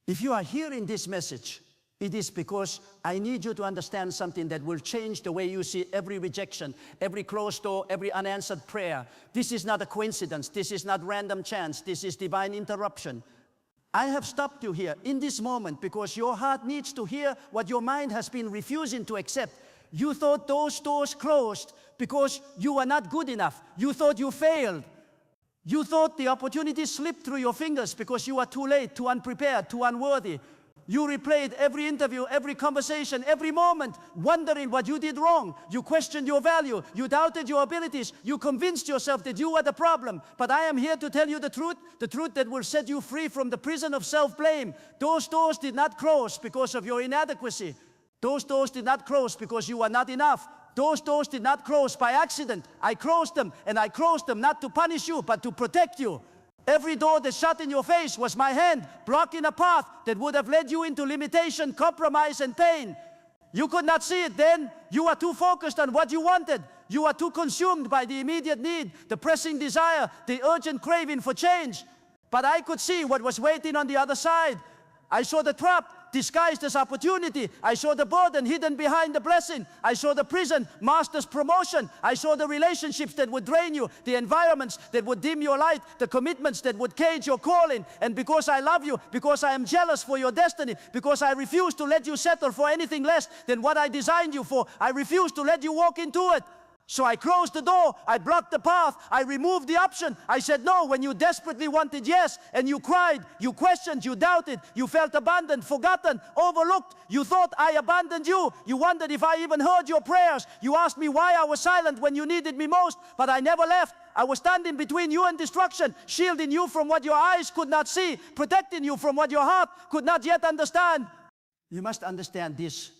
If you are hearing this message, it is because I need you to understand something that will change the way you see every rejection, every closed door, every unanswered prayer. This is not a coincidence. This is not random chance. This is divine interruption. I have stopped you here in this moment because your heart needs to hear what your mind has been refusing to accept. You thought those doors closed because you were not good enough. You thought you failed. You thought the opportunity slipped through your fingers because you were too late, too unprepared, too unworthy. You replayed every interview, every conversation, every moment, wondering what you did wrong. You questioned your value. You doubted your abilities. You convinced yourself that you were the problem. But I am here to tell you the truth that will set you free from the prison of self-blame. Those doors did not close because of your inadequacy. Those doors did not close because you were not enough. Those doors did not close by accident. I closed them, and I closed them not to punish you, but to protect you. Every door that shut in your face was my hand blocking a path that would have led you into limitation, compromise, and pain. You could not see it then. You were too focused on what you wanted. You were too consumed by the immediate need, the pressing desire, the urgent craving for change. But I could see what was waiting on the other side. I saw the trap disguised as opportunity. I saw the burden hidden behind the blessing. I saw the prison masked as promotion. I saw the relationships that would drain you, the environments that would dim your light, the commitments that would cage your calling. And because I love you, because I am jealous for your destiny, because I refuse to let you settle for anything less than what I designed you for, I refuse to let you walk into it. So I closed the door, I blocked the path, I removed the option. I said no when you desperately wanted yes, and you cried, you questioned, you doubted, you felt abandoned, forgotten, overlooked. You thought I abandoned you. You wondered if I even heard your prayers. You asked me why I was silent when you needed me most, but I never left. I was standing between you and destruction, shielding you from what your eyes could not see, protecting you from what your heart could not yet understand. You must understand this.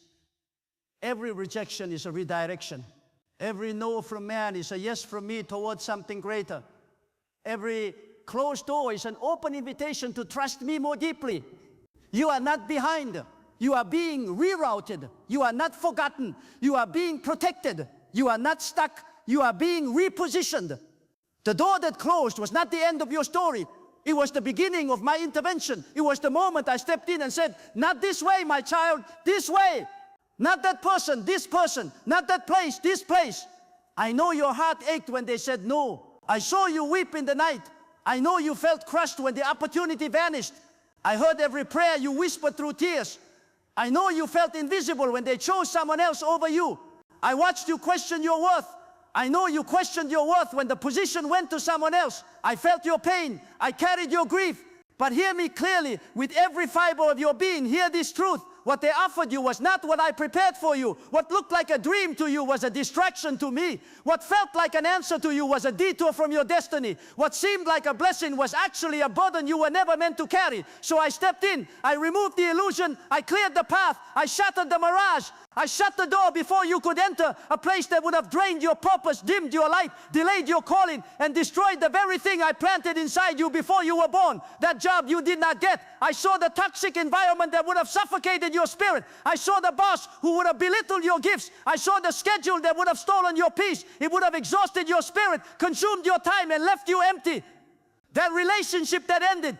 Every rejection is a redirection. Every no from man is a yes from me towards something greater. Every closed door is an open invitation to trust me more deeply. You are not behind. You are being rerouted. You are not forgotten. You are being protected. You are not stuck. You are being repositioned. The door that closed was not the end of your story. It was the beginning of my intervention. It was the moment I stepped in and said, not this way, my child, this way. Not that person, this person. Not that place, this place. I know your heart ached when they said no. I saw you weep in the night. I know you felt crushed when the opportunity vanished. I heard every prayer you whispered through tears. I know you felt invisible when they chose someone else over you. I watched you question your worth. I know you questioned your worth when the position went to someone else. I felt your pain. I carried your grief. But hear me clearly, with every fiber of your being, hear this truth. What they offered you was not what I prepared for you. What looked like a dream to you was a distraction to me. What felt like an answer to you was a detour from your destiny. What seemed like a blessing was actually a burden you were never meant to carry. So I stepped in, I removed the illusion, I cleared the path, I shattered the mirage. I shut the door before you could enter, a place that would have drained your purpose, dimmed your light, delayed your calling, and destroyed the very thing I planted inside you before you were born. That job you did not get. I saw the toxic environment that would have suffocated your spirit. I saw the boss who would have belittled your gifts. I saw the schedule that would have stolen your peace. It would have exhausted your spirit, consumed your time, and left you empty. That relationship that ended.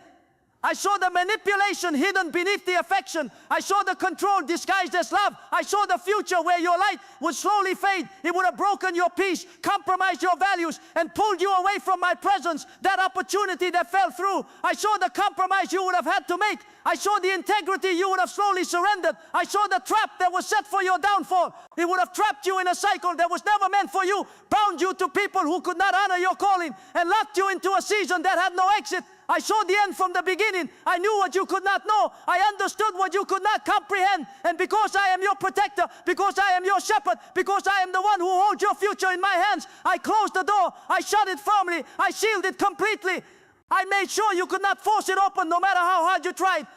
I saw the manipulation hidden beneath the affection. I saw the control disguised as love. I saw the future where your light would slowly fade. It would have broken your peace, compromised your values, and pulled you away from my presence. That opportunity that fell through. I saw the compromise you would have had to make. I saw the integrity you would have slowly surrendered. I saw the trap that was set for your downfall. It would have trapped you in a cycle that was never meant for you, bound you to people who could not honor your calling, and locked you into a season that had no exit. I saw the end from the beginning. I knew what you could not know. I understood what you could not comprehend. And because I am your protector, because I am your shepherd, because I am the one who holds your future in my hands, I closed the door. I shut it firmly. I sealed it completely. I made sure you could not force it open no matter how hard you tried.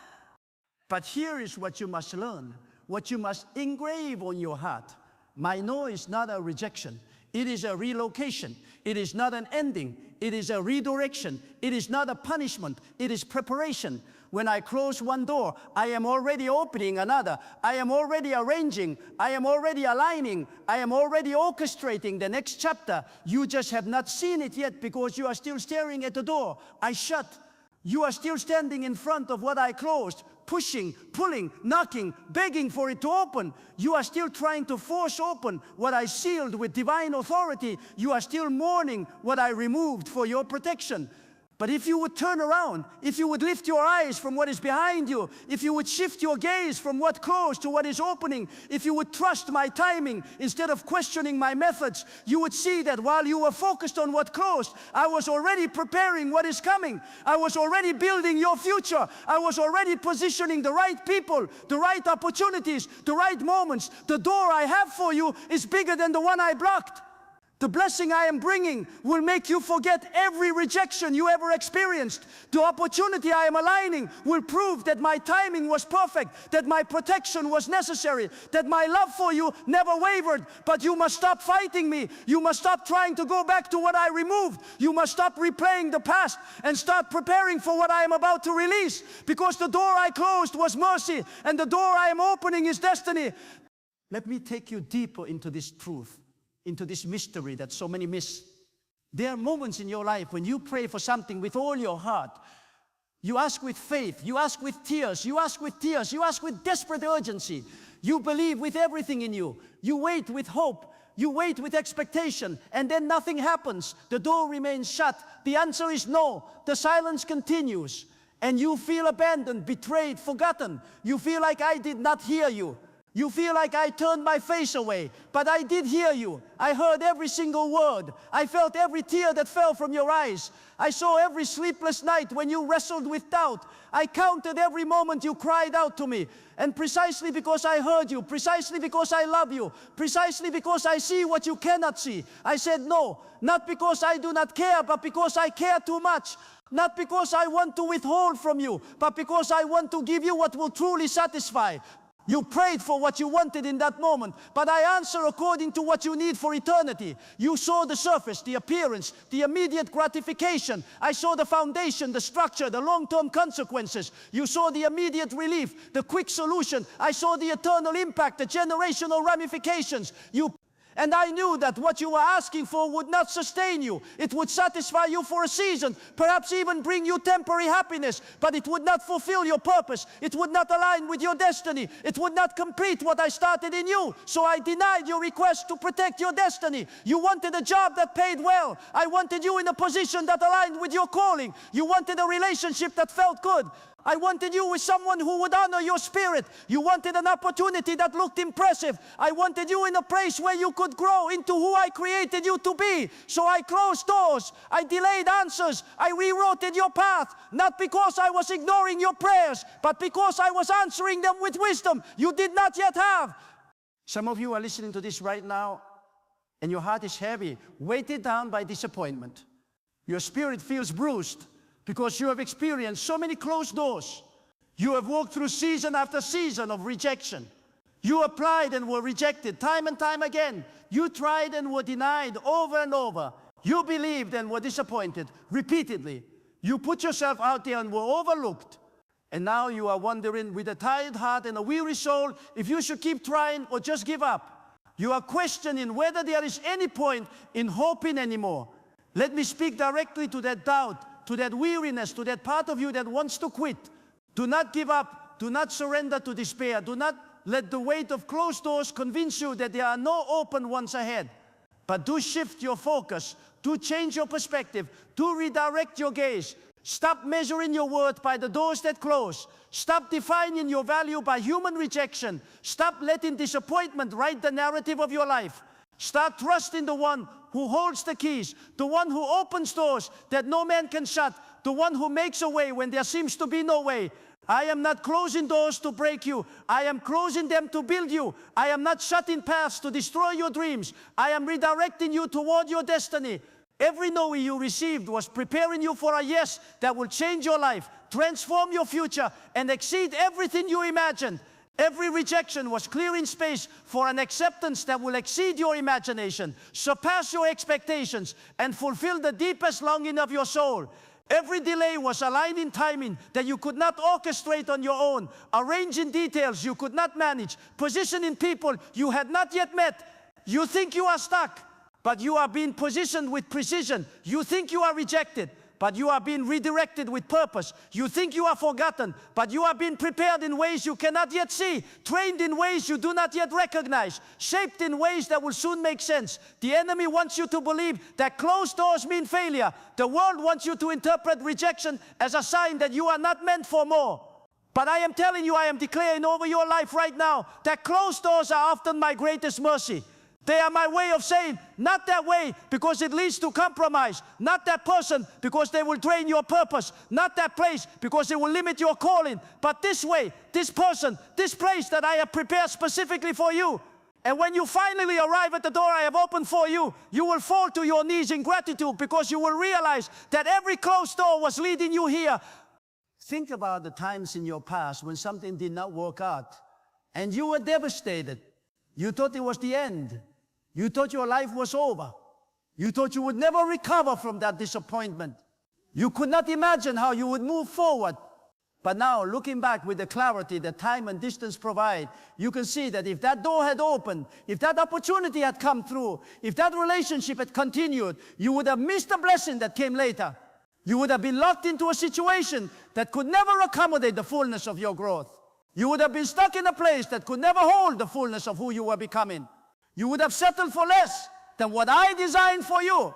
But here is what you must learn, what you must engrave on your heart. My no is not a rejection. It is a relocation. It is not an ending. It is a redirection. It is not a punishment. It is preparation. When I close one door, I am already opening another. I am already arranging. I am already aligning. I am already orchestrating the next chapter. You just have not seen it yet because you are still staring at the door I shut. You are still standing in front of what I closed. pushing, pulling, knocking, begging for it to open. You are still trying to force open what I sealed with divine authority. You are still mourning what I removed for your protection. But if you would turn around, if you would lift your eyes from what is behind you, if you would shift your gaze from what closed to what is opening, if you would trust my timing instead of questioning my methods, you would see that while you were focused on what closed, I was already preparing what is coming. I was already building your future. I was already positioning the right people, the right opportunities, the right moments. The door I have for you is bigger than the one I blocked. The blessing I am bringing will make you forget every rejection you ever experienced. The opportunity I am aligning will prove that my timing was perfect, that my protection was necessary, that my love for you never wavered. But you must stop fighting me. You must stop trying to go back to what I removed. You must stop replaying the past and start preparing for what I am about to release. Because the door I closed was mercy, and the door I am opening is destiny. Let me take you deeper into this truth, into this mystery that so many miss. There are moments in your life when you pray for something with all your heart. You ask with faith, you ask with tears, you ask with tears, you ask with desperate urgency. You believe with everything in you. You wait with hope. You wait with expectation, and then nothing happens. The door remains shut. The answer is no. The silence continues, and you feel abandoned, betrayed, forgotten. You feel like I did not hear you. You feel like I turned my face away, but I did hear you. I heard every single word. I felt every tear that fell from your eyes. I saw every sleepless night when you wrestled with doubt. I counted every moment you cried out to me. And precisely because I heard you, precisely because I love you, precisely because I see what you cannot see, I said no, not because I do not care, but because I care too much. Not because I want to withhold from you, but because I want to give you what will truly satisfy. You prayed for what you wanted in that moment, but I answer according to what you need for eternity. You saw the surface, the appearance, the immediate gratification. I saw the foundation, the structure, the long-term consequences. You saw the immediate relief, the quick solution. I saw the eternal impact, the generational ramifications. And I knew that what you were asking for would not sustain you. It would satisfy you for a season, perhaps even bring you temporary happiness, but it would not fulfill your purpose. It would not align with your destiny. It would not complete what I started in you. So I denied your request to protect your destiny. You wanted a job that paid well. I wanted you in a position that aligned with your calling. You wanted a relationship that felt good. I wanted you with someone who would honor your spirit. You wanted an opportunity that looked impressive. I wanted you in a place where you could grow into who I created you to be. So I closed doors. I delayed answers. I rewrote your path. Not because I was ignoring your prayers, but because I was answering them with wisdom you did not yet have. Some of you are listening to this right now, and your heart is heavy, weighted down by disappointment. Your spirit feels bruised, because you have experienced so many closed doors. You have walked through season after season of rejection. You applied and were rejected time and time again. You tried and were denied over and over. You believed and were disappointed repeatedly. You put yourself out there and were overlooked. And now you are wondering with a tired heart and a weary soul if you should keep trying or just give up. You are questioning whether there is any point in hoping anymore. Let me speak directly to that doubt, to that weariness, to that part of you that wants to quit. Do not give up. Do not surrender to despair. Do not let the weight of closed doors convince you that there are no open ones ahead. But do shift your focus. Do change your perspective. Do redirect your gaze. Stop measuring your worth by the doors that close. Stop defining your value by human rejection. Stop letting disappointment write the narrative of your life. Start trusting the one who holds the keys, the one who opens doors that no man can shut, the one who makes a way when there seems to be no way. I am not closing doors to break you. I am closing them to build you. I am not shutting paths to destroy your dreams. I am redirecting you toward your destiny. Every no you received was preparing you for a yes that will change your life, transform your future, and exceed everything you imagined. Every rejection was clearing space for an acceptance that will exceed your imagination, surpass your expectations, and fulfill the deepest longing of your soul. Every delay was aligning timing that you could not orchestrate on your own, arranging details you could not manage, positioning people you had not yet met. You think you are stuck, but you are being positioned with precision. You think you are rejected, but you are being redirected with purpose. You think you are forgotten, but you are being prepared in ways you cannot yet see, trained in ways you do not yet recognize, shaped in ways that will soon make sense. The enemy wants you to believe that closed doors mean failure. The world wants you to interpret rejection as a sign that you are not meant for more. But I am telling you, I am declaring over your life right now that closed doors are often my greatest mercy. They are my way of saying, not that way because it leads to compromise, not that person because they will drain your purpose, not that place because it will limit your calling, but this way, this person, this place that I have prepared specifically for you. And when you finally arrive at the door I have opened for you, you will fall to your knees in gratitude because you will realize that every closed door was leading you here. Think about the times in your past when something did not work out and you were devastated. You thought it was the end. You thought your life was over. You thought you would never recover from that disappointment. You could not imagine how you would move forward. But now, looking back with the clarity that time and distance provide, you can see that if that door had opened, if that opportunity had come through, if that relationship had continued, you would have missed the blessing that came later. You would have been locked into a situation that could never accommodate the fullness of your growth. You would have been stuck in a place that could never hold the fullness of who you were becoming. You would have settled for less than what I designed for you.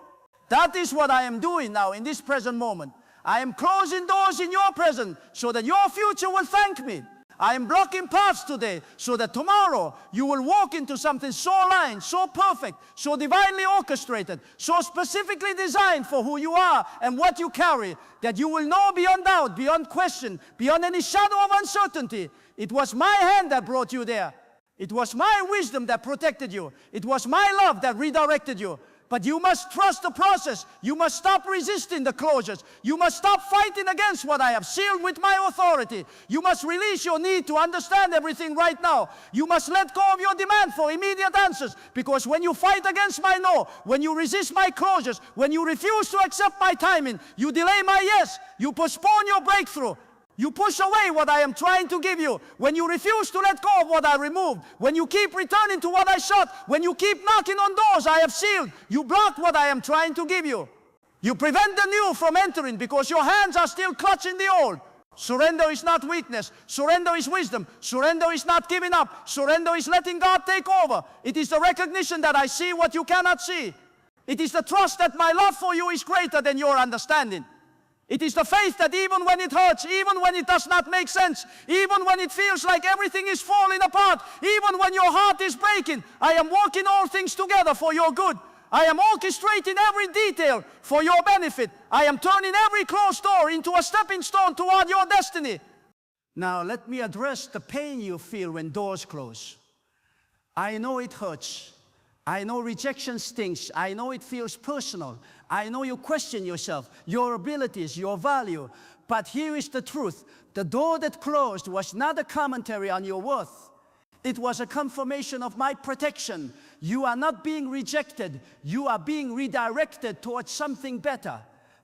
That is what I am doing now in this present moment. I am closing doors in your present so that your future will thank me. I am blocking paths today so that tomorrow you will walk into something so aligned, so perfect, so divinely orchestrated, so specifically designed for who you are and what you carry, that you will know beyond doubt, beyond question, beyond any shadow of uncertainty, it was my hand that brought you there. It was my wisdom that protected you. It was my love that redirected you. But you must trust the process. You must stop resisting the closures. You must stop fighting against what I have sealed with my authority. You must release your need to understand everything right now. You must let go of your demand for immediate answers. Because when you fight against my no, when you resist my closures, when you refuse to accept my timing, you delay my yes, you postpone your breakthrough. You push away what I am trying to give you. When you refuse to let go of what I removed, when you keep returning to what I shut, when you keep knocking on doors I have sealed, you block what I am trying to give you. You prevent the new from entering because your hands are still clutching the old. Surrender is not weakness. Surrender is wisdom. Surrender is not giving up. Surrender is letting God take over. It is the recognition that I see what you cannot see. It is the trust that my love for you is greater than your understanding. It is the faith that even when it hurts, even when it does not make sense, even when it feels like everything is falling apart, even when your heart is breaking, I am working all things together for your good. I am orchestrating every detail for your benefit. I am turning every closed door into a stepping stone toward your destiny. Now let me address the pain you feel when doors close. I know it hurts. I know rejection stings. I know it feels personal. I know you question yourself, your abilities, your value. But here is the truth. The door that closed was not a commentary on your worth. It was a confirmation of my protection. You are not being rejected. You are being redirected towards something better.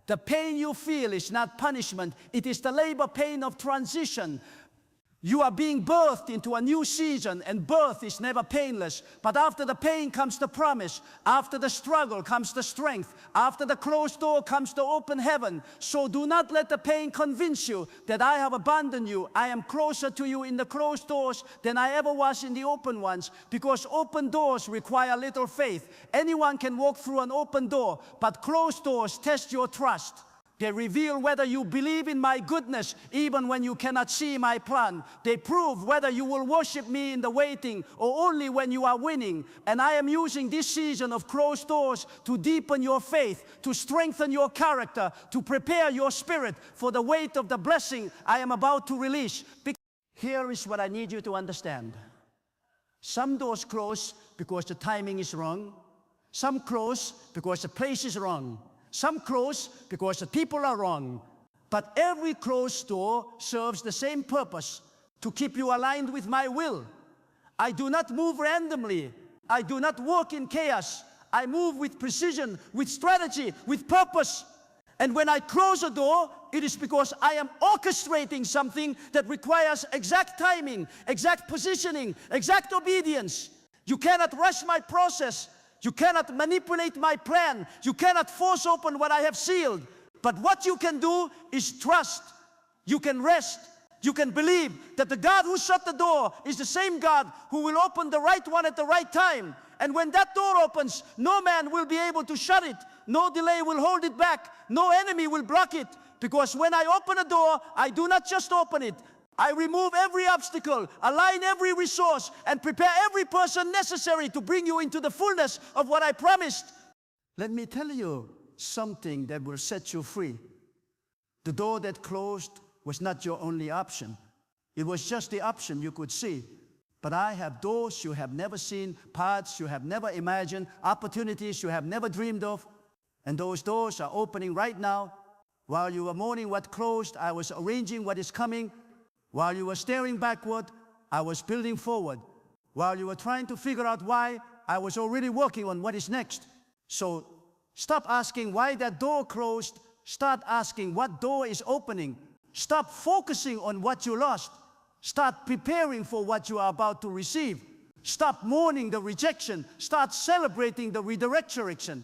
The pain you feel is not punishment. It is the labor pain of transition. You are being birthed into a new season, and birth is never painless. But after the pain comes the promise. After the struggle comes the strength. After the closed door comes the open heaven. So do not let the pain convince you that I have abandoned you. I am closer to you in the closed doors than I ever was in the open ones, because open doors require little faith. Anyone can walk through an open door, but closed doors test your trust. They reveal whether you believe in my goodness even when you cannot see my plan. They prove whether you will worship me in the waiting or only when you are winning. And I am using this season of closed doors to deepen your faith, to strengthen your character, to prepare your spirit for the weight of the blessing I am about to release. Here is what I need you to understand. Some doors close because the timing is wrong. Some close because the place is wrong. Some close because the people are wrong. But every closed door serves the same purpose, to keep you aligned with my will. I do not move randomly. I do not work in chaos. I move with precision, with strategy, with purpose. And when I close a door, it is because I am orchestrating something that requires exact timing, exact positioning, exact obedience. You cannot rush my process. You cannot manipulate my plan. You cannot force open what I have sealed. But what you can do is trust. You can rest. You can believe that the God who shut the door is the same God who will open the right one at the right time. And when that door opens, no man will be able to shut it. No delay will hold it back. No enemy will block it. Because when I open a door, I do not just open it. I remove every obstacle, align every resource, and prepare every person necessary to bring you into the fullness of what I promised. Let me tell you something that will set you free. The door that closed was not your only option. It was just the option you could see. But I have doors you have never seen, paths you have never imagined, opportunities you have never dreamed of. And those doors are opening right now. While you were mourning what closed, I was arranging what is coming. While you were staring backward, I was building forward. While you were trying to figure out why, I was already working on what is next. So stop asking why that door closed. Start asking what door is opening. Stop focusing on what you lost. Start preparing for what you are about to receive. Stop mourning the rejection. Start celebrating the redirection.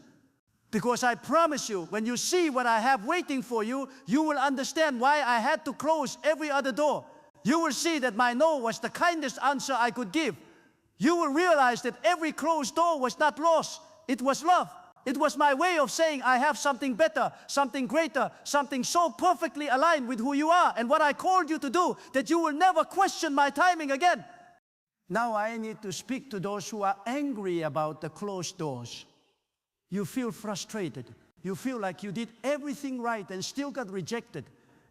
Because I promise you, when you see what I have waiting for you, you will understand why I had to close every other door. You will see that my no was the kindest answer I could give. You will realize that every closed door was not loss. It was love. It was my way of saying I have something better, something greater, something so perfectly aligned with who you are and what I called you to do that you will never question my timing again. Now I need to speak to those who are angry about the closed doors. You feel frustrated. You feel like you did everything right and still got rejected.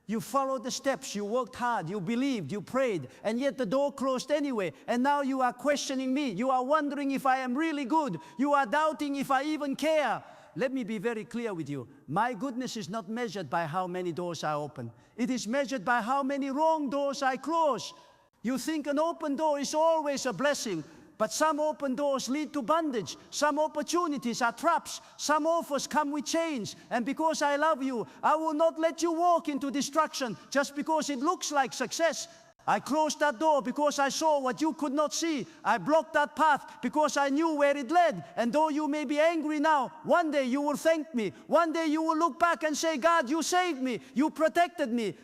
You followed the steps, you worked hard, you believed, you prayed, and yet the door closed anyway. And now you are questioning me. You are wondering if I am really good. You are doubting if I even care. Let me be very clear with you. My goodness is not measured by how many doors I open. It is measured by how many wrong doors I close. You think an open door is always a blessing. But some open doors lead to bondage. Some opportunities are traps. Some offers come with chains. And because I love you, I will not let you walk into destruction just because it looks like success. I closed that door because I saw what you could not see. I blocked that path because I knew where it led. And though you may be angry now, one day you will thank me. One day you will look back and say, God, you saved me. You protected me.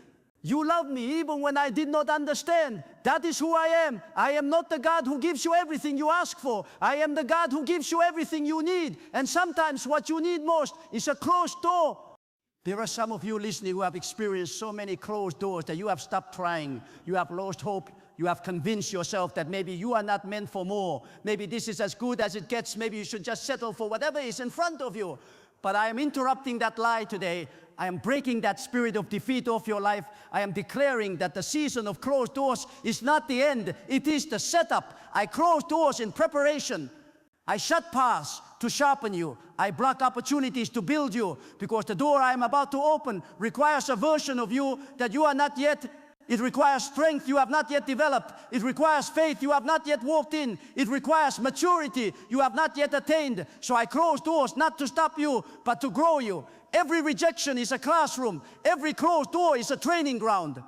You loved me even when I did not understand. That is who I am. I am not the God who gives you everything you ask for. I am the God who gives you everything you need. And sometimes what you need most is a closed door. There are some of you listening who have experienced so many closed doors that you have stopped trying. You have lost hope. You have convinced yourself that maybe you are not meant for more. Maybe this is as good as it gets. Maybe you should just settle for whatever is in front of you. But I am interrupting that lie today. I am breaking that spirit of defeat off your life. I am declaring that the season of closed doors is not the end. It is the setup. I close doors in preparation. I shut paths to sharpen you. I block opportunities to build you, because the door I am about to open requires a version of you that you are not yet. It requires strength you have not yet developed. It requires faith you have not yet walked in. It requires maturity you have not yet attained. So I close doors not to stop you, but to grow you. Every rejection is a classroom. Every closed door is a training ground.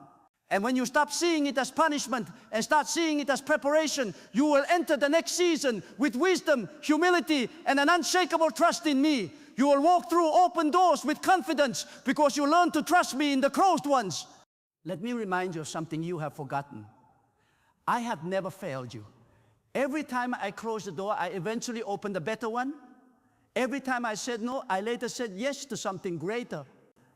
And when you stop seeing it as punishment and start seeing it as preparation, you will enter the next season with wisdom, humility, and an unshakable trust in me. You will walk through open doors with confidence because you learn to trust me in the closed ones. Let me remind you of something you have forgotten. I have never failed you. Every time I closed the door, I eventually opened a better one. Every time I said no, I later said yes to something greater.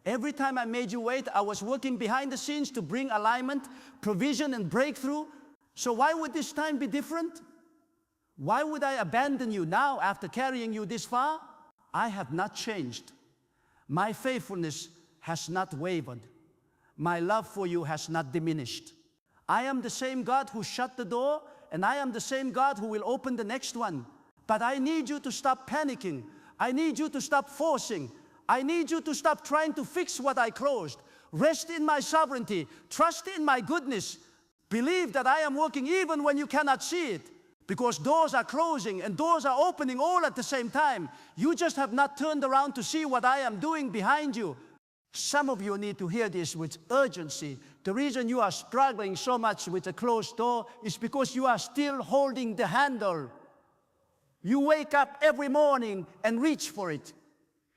Every time I made you wait, I was working behind the scenes to bring alignment, provision, and breakthrough. So why would this time be different? Why would I abandon you now after carrying you this far? I have not changed. My faithfulness has not wavered. My love for you has not diminished. I am the same God who shut the door, and I am the same God who will open the next one. But I need you to stop panicking. I need you to stop forcing. I need you to stop trying to fix what I closed. Rest in my sovereignty. Trust in my goodness. Believe that I am working even when you cannot see it. Because doors are closing and doors are opening all at the same time. You just have not turned around to see what I am doing behind you. Some of you need to hear this with urgency. The reason you are struggling so much with a closed door is because you are still holding the handle. You wake up every morning and reach for it.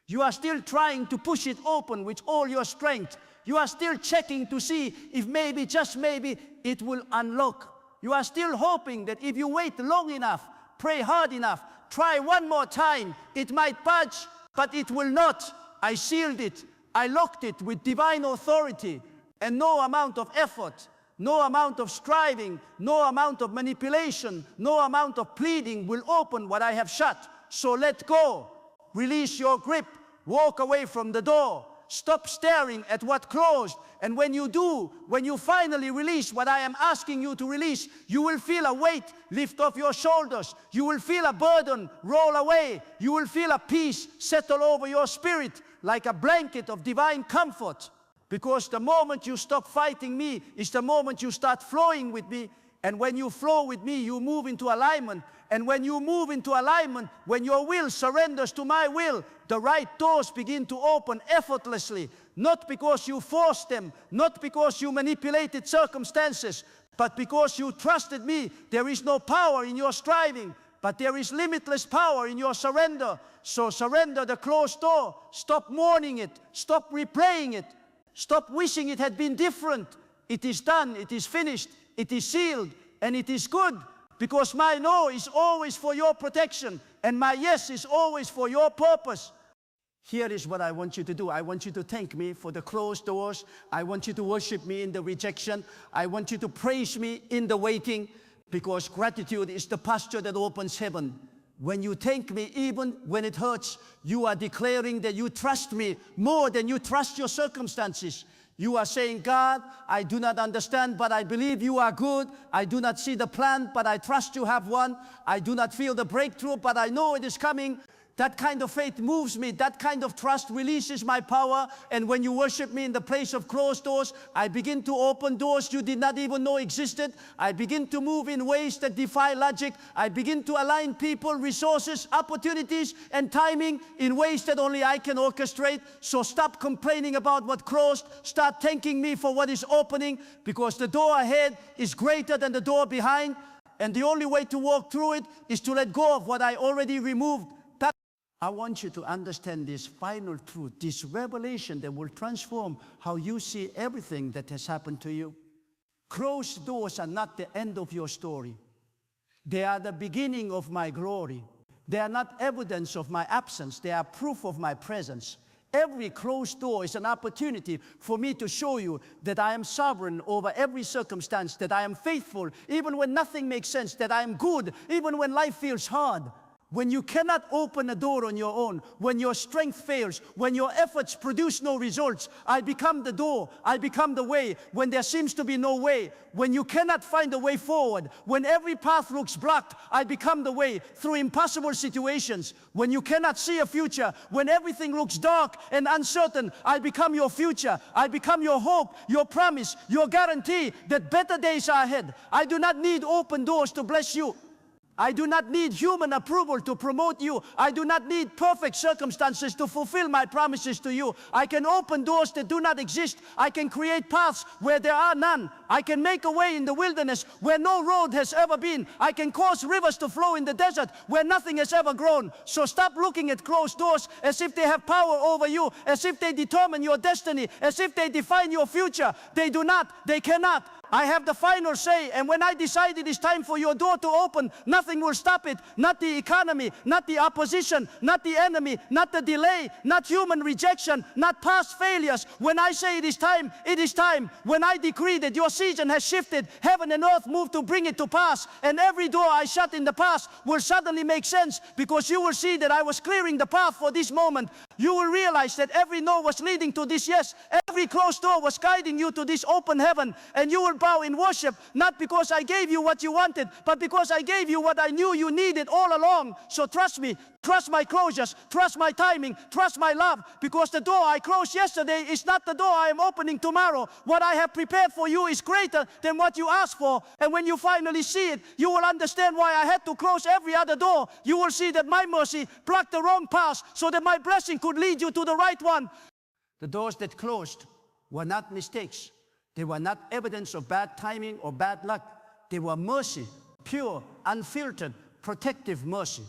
You are still trying to push it open with all your strength. You are still checking to see if maybe, just maybe, it will unlock. You are still hoping that if you wait long enough, pray hard enough, try one more time, it might budge, but it will not. I sealed it. I locked it with divine authority, and no amount of effort, no amount of striving, no amount of manipulation, no amount of pleading will open what I have shut. So let go. Release your grip. Walk away from the door. Stop staring at what closed. And when you do, when you finally release what I am asking you to release, you will feel a weight lift off your shoulders. You will feel a burden roll away. You will feel a peace settle over your spirit like a blanket of divine comfort. Because the moment you stop fighting me is the moment you start flowing with me. And when you flow with me, you move into alignment. And when you move into alignment, when your will surrenders to my will, the right doors begin to open effortlessly. Not because you forced them, not because you manipulated circumstances, but because you trusted me. There is no power in your striving, but there is limitless power in your surrender. So surrender the closed door. Stop mourning it. Stop replaying it. Stop wishing it had been different. It is done. It is finished. It is sealed. And it is good. Because my no is always for your protection, and my yes is always for your purpose. Here is what I want you to do. I want you to thank me for the closed doors. I want you to worship me in the rejection. I want you to praise me in the waiting, because gratitude is the posture that opens heaven. When you thank me, even when it hurts, you are declaring that you trust me more than you trust your circumstances. You are saying, God, I do not understand, but I believe you are good. I do not see the plan, but I trust you have one. I do not feel the breakthrough, but I know it is coming. That kind of faith moves me. That kind of trust releases my power. And when you worship me in the place of closed doors, I begin to open doors you did not even know existed. I begin to move in ways that defy logic. I begin to align people, resources, opportunities, and timing in ways that only I can orchestrate. So stop complaining about what closed. Start thanking me for what is opening, because the door ahead is greater than the door behind. And the only way to walk through it is to let go of what I already removed. I want you to understand this final truth, this revelation that will transform how you see everything that has happened to you. Closed doors are not the end of your story. They are the beginning of my glory. They are not evidence of my absence. They are proof of my presence. Every closed door is an opportunity for me to show you that I am sovereign over every circumstance, that I am faithful even when nothing makes sense, that I am good even when life feels hard. When you cannot open a door on your own, when your strength fails, when your efforts produce no results, I become the door, I become the way. When there seems to be no way, when you cannot find a way forward, when every path looks blocked, I become the way through impossible situations. When you cannot see a future, when everything looks dark and uncertain, I become your future. I become your hope, your promise, your guarantee that better days are ahead. I do not need open doors to bless you. I do not need human approval to promote you. I do not need perfect circumstances to fulfill my promises to you. I can open doors that do not exist. I can create paths where there are none. I can make a way in the wilderness where no road has ever been. I can cause rivers to flow in the desert where nothing has ever grown. So stop looking at closed doors as if they have power over you, as if they determine your destiny, as if they define your future. They do not. They cannot. I have the final say, and when I decide it is time for your door to open, nothing will stop it. Not the economy, not the opposition, not the enemy, not the delay, not human rejection, not past failures. When I say it is time, it is time. When I decree that your season has shifted, heaven and earth move to bring it to pass, and every door I shut in the past will suddenly make sense, because you will see that I was clearing the path for this moment. You will realize that every no was leading to this yes. Every closed door was guiding you to this open heaven, and you will bow in worship, not because I gave you what you wanted, but because I gave you what I knew you needed all along. So trust me, trust my closures, trust my timing, trust my love, because the door I closed yesterday is not the door I am opening tomorrow. What I have prepared for you is greater than what you asked for, and when you finally see it, you will understand why I had to close every other door. You will see that my mercy blocked the wrong path so that my blessing could lead you to the right one. The doors that closed were not mistakes. They were not evidence of bad timing or bad luck. They were mercy, pure, unfiltered, protective mercy.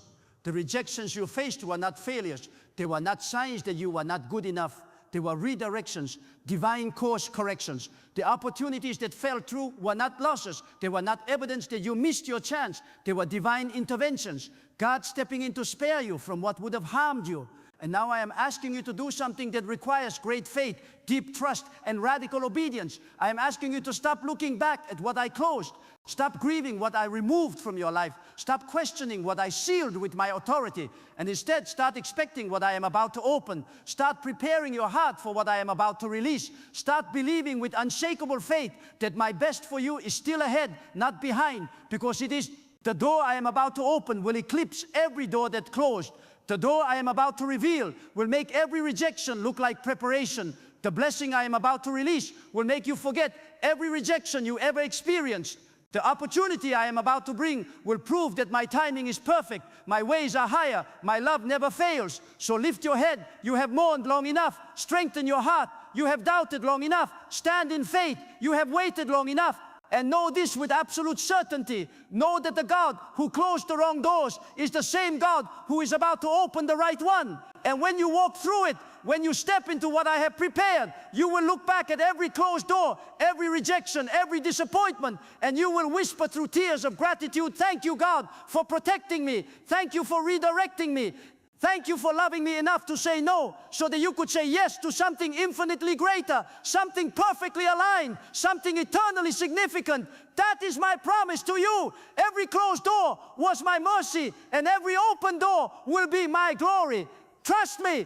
The rejections you faced were not failures. They were not signs that you were not good enough. They were redirections, divine course corrections. The opportunities that fell through were not losses. They were not evidence that you missed your chance. They were divine interventions. God stepping in to spare you from what would have harmed you. And now I am asking you to do something that requires great faith, deep trust, and radical obedience. I am asking you to stop looking back at what I closed. Stop grieving what I removed from your life. Stop questioning what I sealed with my authority. And instead, start expecting what I am about to open. Start preparing your heart for what I am about to release. Start believing with unshakable faith that my best for you is still ahead, not behind, because it is the door I am about to open will eclipse every door that closed. The door I am about to reveal will make every rejection look like preparation. The blessing I am about to release will make you forget every rejection you ever experienced. The opportunity I am about to bring will prove that my timing is perfect. My ways are higher. My love never fails. So lift your head. You have mourned long enough. Strengthen your heart. You have doubted long enough. Stand in faith. You have waited long enough. And know this with absolute certainty. Know that the God who closed the wrong doors is the same God who is about to open the right one. And when you walk through it, when you step into what I have prepared, you will look back at every closed door, every rejection, every disappointment, and you will whisper through tears of gratitude, "Thank you, God, for protecting me. Thank you for redirecting me. Thank you for loving me enough to say no so that you could say yes to something infinitely greater, something perfectly aligned, something eternally significant." That is my promise to you. Every closed door was my mercy, and every open door will be my glory. Trust me,